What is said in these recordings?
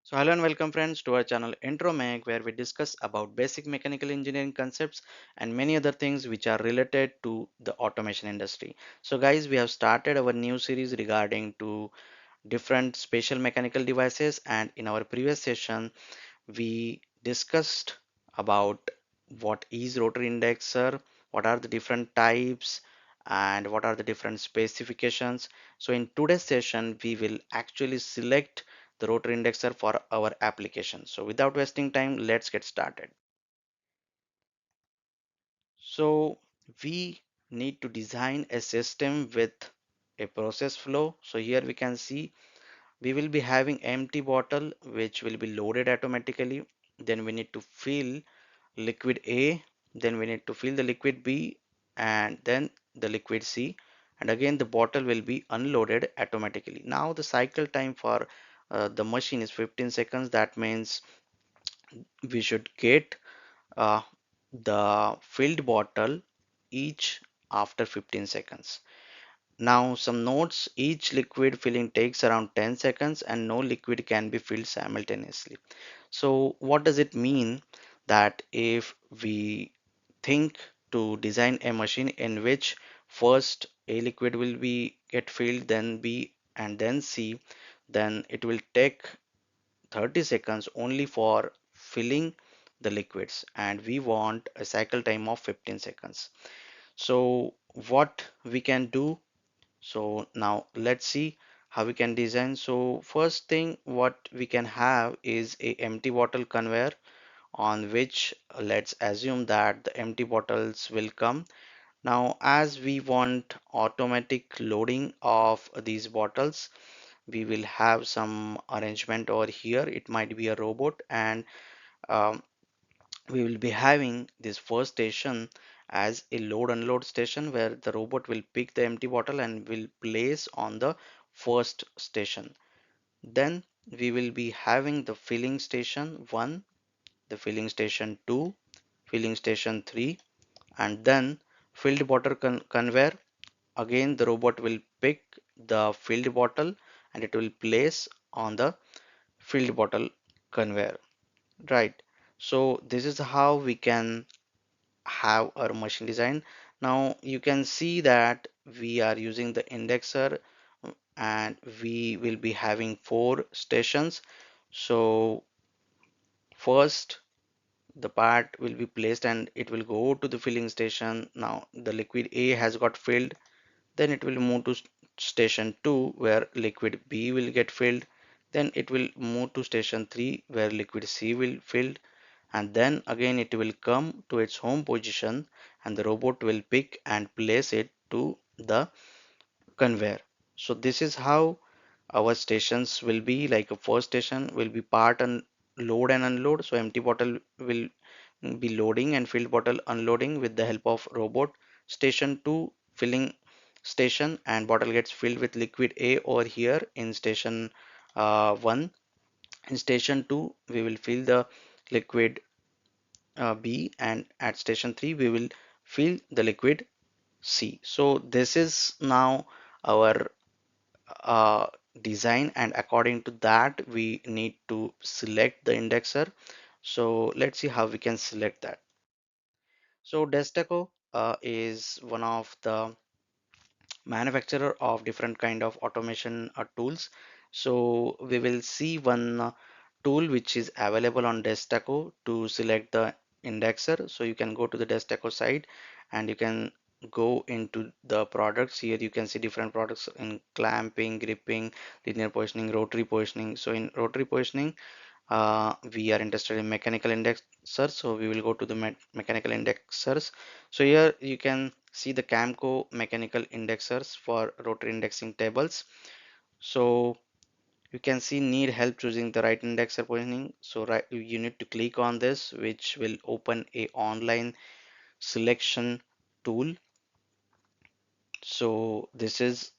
So hello and welcome friends to our channel Intro Mech, where we discuss about basic mechanical engineering concepts and many other things which are related to the automation industry. So guys, we have started our new series regarding to different special mechanical devices, and in our previous session we discussed about what is rotary indexer, what are the different types, and what are the different specifications. So in today's session, we will actually select the rotary indexer for our application. So without wasting time, let's get started. So we need to design a system with a process flow. So here we can see we will be having empty bottle which will be loaded automatically. Then we need to fill liquid A, then we need to fill the liquid B, and then the liquid C, and again the bottle will be unloaded automatically. Now the cycle time for the machine is 15 seconds. That means we should get uh, the filled bottle each after 15 seconds. Now some notes: each liquid filling takes around 10 seconds and no liquid can be filled simultaneously. So what does it mean? That if we think to design a machine in which first A liquid will be get filled, then B, and then C, then it will take 30 seconds only for filling the liquids, and we want a cycle time of 15 seconds. So what we can do? So now let's see how we can design. So first thing what we can have is a empty bottle conveyor, on which let's assume that the empty bottles will come. Now as we want automatic loading of these bottles, we will have some arrangement over here. It might be a robot, and um, we will be having this first station as a load unload station, where the robot will pick the empty bottle and will place on the first station. Then we will be having the filling station 1, the filling station 2, filling station 3, and then filled bottle conveyor. Again the robot will pick the filled bottle and it will place on the filled bottle conveyor, right? So this is how we can have our machine design. Now you can see that we are using the indexer, and we will be having 4 stations. So first the part will be placed and it will go to the filling station. Now the liquid A has got filled, then it will move to station 2 where liquid B will get filled, then it will move to station 3 where liquid C will filled, and then again it will come to its home position and the robot will pick and place it to the conveyor. So this is how our stations will be. Like a first station will be part and load and unload. So empty bottle will be loading and filled bottle unloading with the help of robot. Station 2 filling station, and bottle gets filled with liquid A over here in station 1. In station 2 we will fill the liquid B, and at station 3 we will fill the liquid C. So this is now our uh, design, and according to that we need to select the indexer. So let's see how we can select that. So Destaco is one of the manufacturer of different kind of automation tools. So we will see one tool which is available on Destaco to select the indexer. So you can go to the Destaco site and you can go into the products. Here you can see different products in clamping, gripping, linear positioning, rotary positioning. So in rotary positioning, we are interested in mechanical indexers, so we will go to the mechanical indexers. So here you can see the Camco mechanical indexers for rotary indexing tables. So you can see need help choosing the right indexer positioning. So right, you need to click on this, which will open a online selection tool. So this is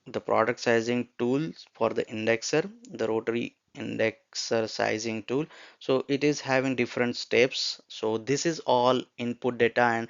the product sizing tools for the indexer, the rotary indexer sizing tool. So it is having different steps. So this is all input data, and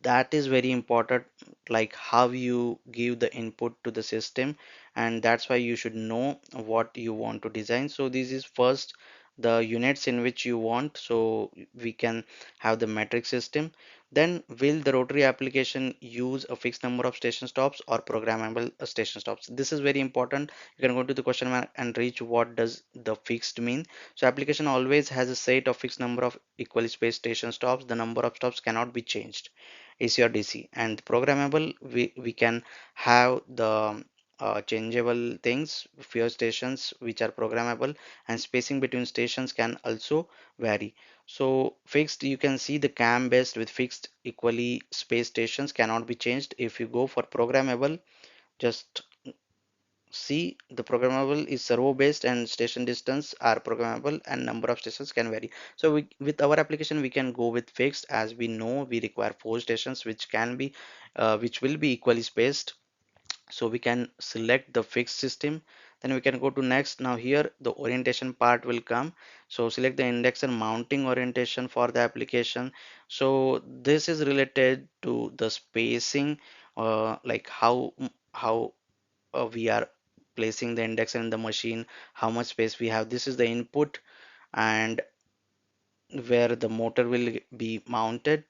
that is very important, like how you give the input to the system, and that's why you should know what you want to design. So this is first the units in which you want, so we can have the metric system. Then will the rotary application use a fixed number of station stops or programmable station stops? This is very important. You can go to the question mark and reach what does the fixed mean. So application always has a set of fixed number of equally spaced station stops. The number of stops cannot be changed, AC or DC. And programmable, we can have the changeable things, few stations which are programmable, and spacing between stations can also vary. So fixed, you can see the cam based with fixed equally spaced stations cannot be changed. If you go for programmable, just see the programmable is servo based and station distance are programmable and number of stations can vary. So with our application we can go with fixed, as we know we require four stations which can be which will be equally spaced. So we can select the fixed system. Then we can go to next. Now here the orientation part will come. So select the index and mounting orientation for the application. So this is related to the spacing, like how we are placing the index in the machine, how much space we have. This is the input, and where the motor will be mounted.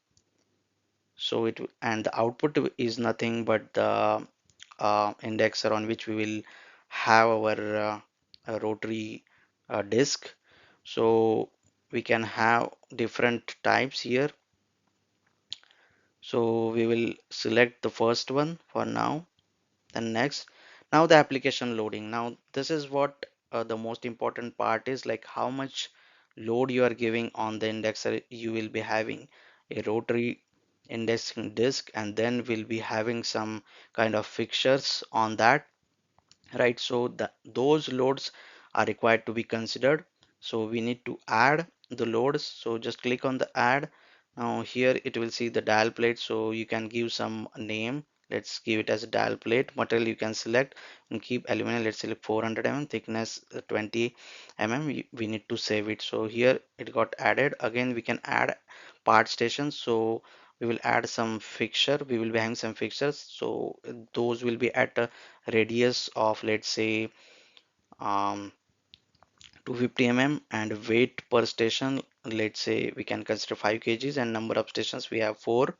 So and the output is nothing but the indexer on which we will have our rotary disc. So we can have different types here. So we will select the first one for now. Then next, now the application loading. Now this is what the most important part is, like how much load you are giving on the indexer. You will be having a rotary indexing disk, and then we'll be having some kind of fixtures on that, right? So those loads are required to be considered. So we need to add the loads. So just click on the add. Now here it will see the dial plate, so you can give some name. Let's give it as a dial plate. Material you can select and keep aluminum. Let's select 400 mm thickness, 20 mm. We need to save it. So here it got added. Again we can add part stations. So we will add some fixture. We will be having some fixtures, so those will be at a radius of, let's say, um, 250 mm, and weight per station, let's say we can consider 5 kgs, and number of stations we have 4.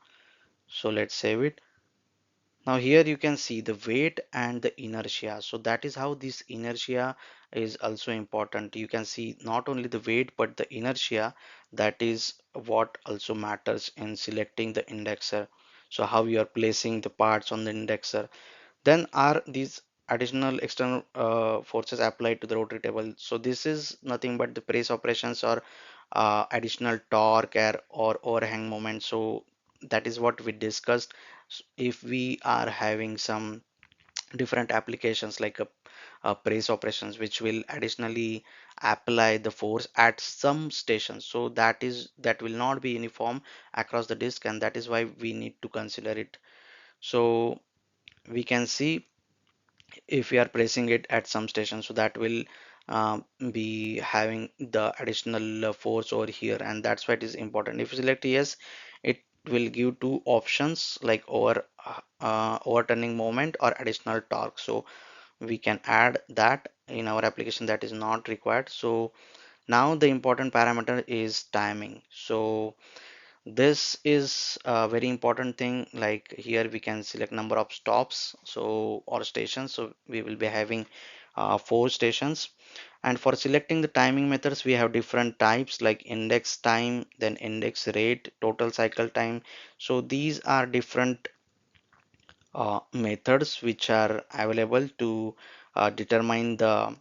So let's save it. Now here you can see the weight and the inertia. So that is how this inertia is also important. You can see not only the weight but the inertia. That is what also matters in selecting the indexer. So how you are placing the parts on the indexer. Then are these additional external forces applied to the rotary table? So this is nothing but the press operations or additional torque or overhang moment. So that is what we discussed. If we are having some different applications like a press operations which will additionally apply the force at some stations, so that will not be uniform across the disk, and that is why we need to consider it. So we can see if we are pressing it at some station, so that will be having the additional force over here, and that's why it is important. If you select yes, it will give two options like overturning moment or additional torque. So we can add that in our application, that is not required. So now the important parameter is timing. So this is a very important thing. Like here we can select number of stops, so or stations. So we will be having four stations. And for selecting the timing methods, we have different types like index time, then index rate, total cycle time. So these are different methods which are available to determine the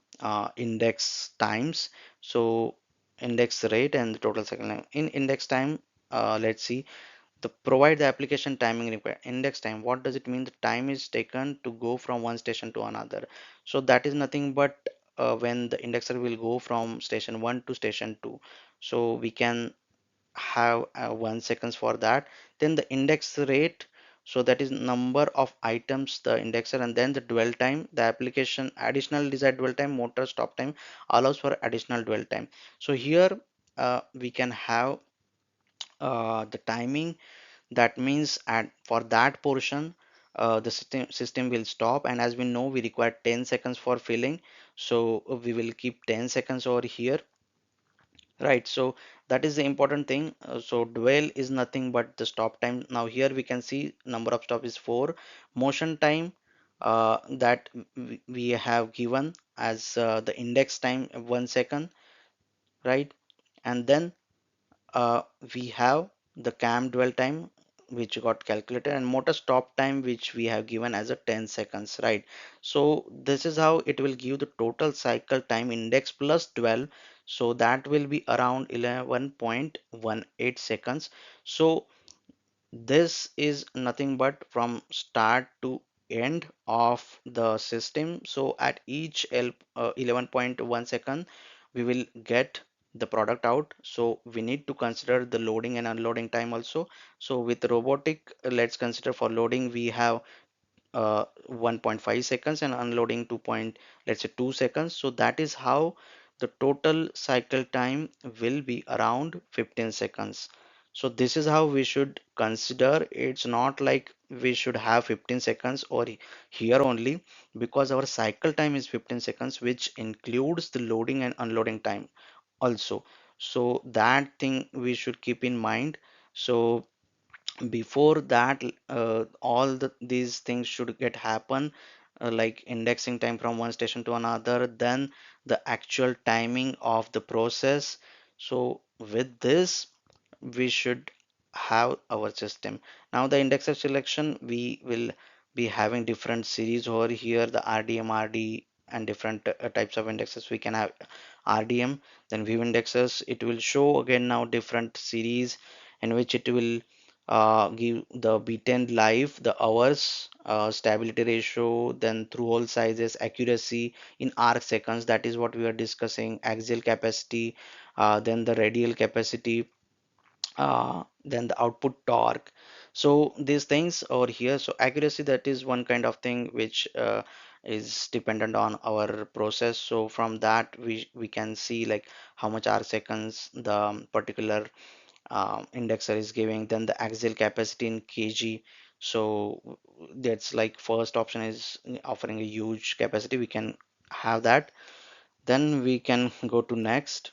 index times. So index rate and the total cycle time. In index time, let's see, the provide the application timing required. Index time, what does it mean? The time is taken to go from one station to another. So that is nothing but when the indexer will go from station 1 to station 2. So we can have 1 seconds for that. Then the index rate, so that is number of items the indexer, and then the dwell time, the application additional desired dwell time, motor stop time allows for additional dwell time. So here we can have the timing. That means at for that portion, the system will stop, and as we know we require 10 seconds for filling, so we will keep 10 seconds over here, right? So that is the important thing. So dwell is nothing but the stop time. Now here we can see number of stop is 4. Motion time, that we have given as the index time 1 second, right? And then uh, we have the cam dwell time which got calculated, and motor stop time which we have given as a 10 seconds, right? So this is how it will give the total cycle time index plus dwell, so that will be around 11.18 seconds. So this is nothing but from start to end of the system. So at each 11.1 second we will get the product out, so we need to consider the loading and unloading time also. So with robotic, let's consider for loading we have 1.5 seconds and unloading 2 point, let's say 2 seconds. So that is how the total cycle time will be around 15 seconds. So this is how we should consider. It's not like we should have 15 seconds or here only, because our cycle time is 15 seconds, which includes the loading and unloading time also. So that thing we should keep in mind. So before that, all these things should get happen, like indexing time from one station to another, then the actual timing of the process. So with this we should have our system. Now the indexer selection, we will be having different series over here, the RDM, RD, and different types of indexes. We can have RDM, then view indexes. It will show again now different series in which it will give the beaten life, the hours, stability ratio, then through hole sizes, accuracy in arc seconds. That is what we are discussing. Axial capacity, then the radial capacity, then the output torque. So these things over here. So accuracy, that is one kind of thing which is dependent on our process. So from that we can see like how much arc seconds the particular indexer is giving, then the axial capacity in kg. So that's like first option is offering a huge capacity, we can have that. Then we can go to next,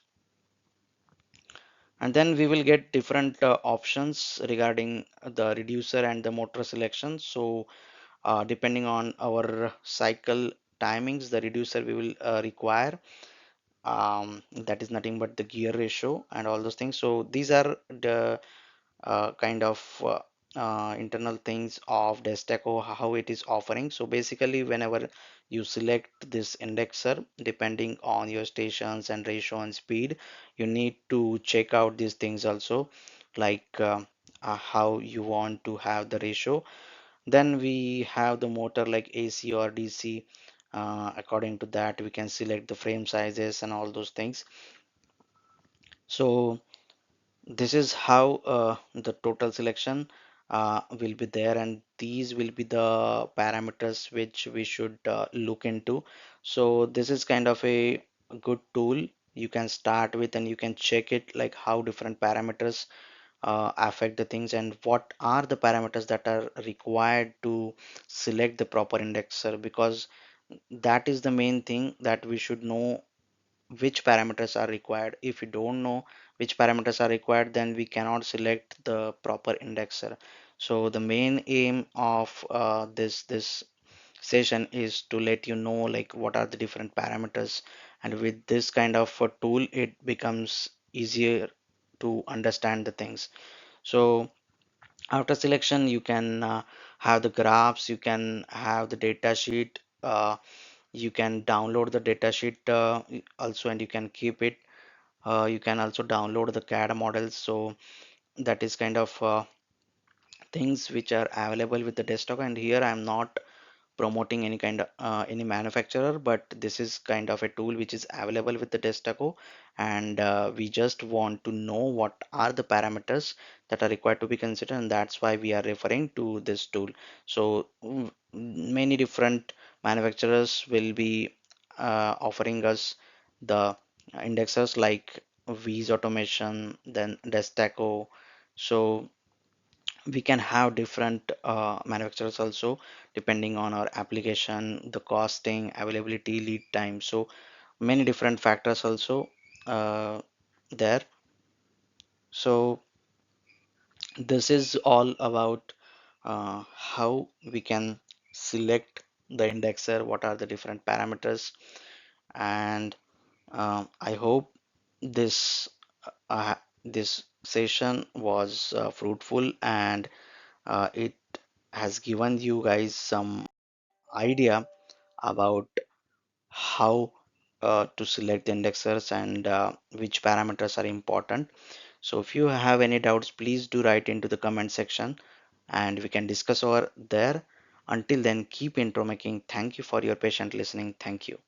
and then we will get different options regarding the reducer and the motor selection. So depending on our cycle timings, the reducer we will require, that is nothing but the gear ratio and all those things. So these are the kind of internal things of Destaco, how it is offering. So basically, whenever you select this indexer, depending on your stations and ratio and speed, you need to check out these things also, like how you want to have the ratio. Then we have the motor like AC or DC. According to that, we can select the frame sizes and all those things. So this is how the total selection will be there, and these will be the parameters which we should look into. So this is kind of a good tool you can start with, and you can check it like how different parameters affect the things, and what are the parameters that are required to select the proper indexer, because that is the main thing that we should know which parameters are required. If we don't know which parameters are required, then we cannot select the proper indexer. So the main aim of this session is to let you know like what are the different parameters, and with this kind of a tool it becomes easier to understand the things. So after selection you can have the graphs, you can have the data sheet, you can download the data sheet also, and you can keep it. You can also download the CAD models. So that is kind of things which are available with the desktop. And here I am not promoting any kind of any manufacturer, but this is kind of a tool which is available with the Destaco, and we just want to know what are the parameters that are required to be considered, and that's why we are referring to this tool. So many different manufacturers will be offering us the indexers like V's Automation, then Destaco. So we can have different manufacturers also, depending on our application, the costing, availability, lead time. So many different factors also there. So this is all about how we can select the indexer, what are the different parameters, and I hope this this session was fruitful, and it has given you guys some idea about how to select the indexers and which parameters are important. So if you have any doubts, please do write into the comment section and we can discuss over there. Until then, keep intro making. Thank you for your patient listening. Thank you.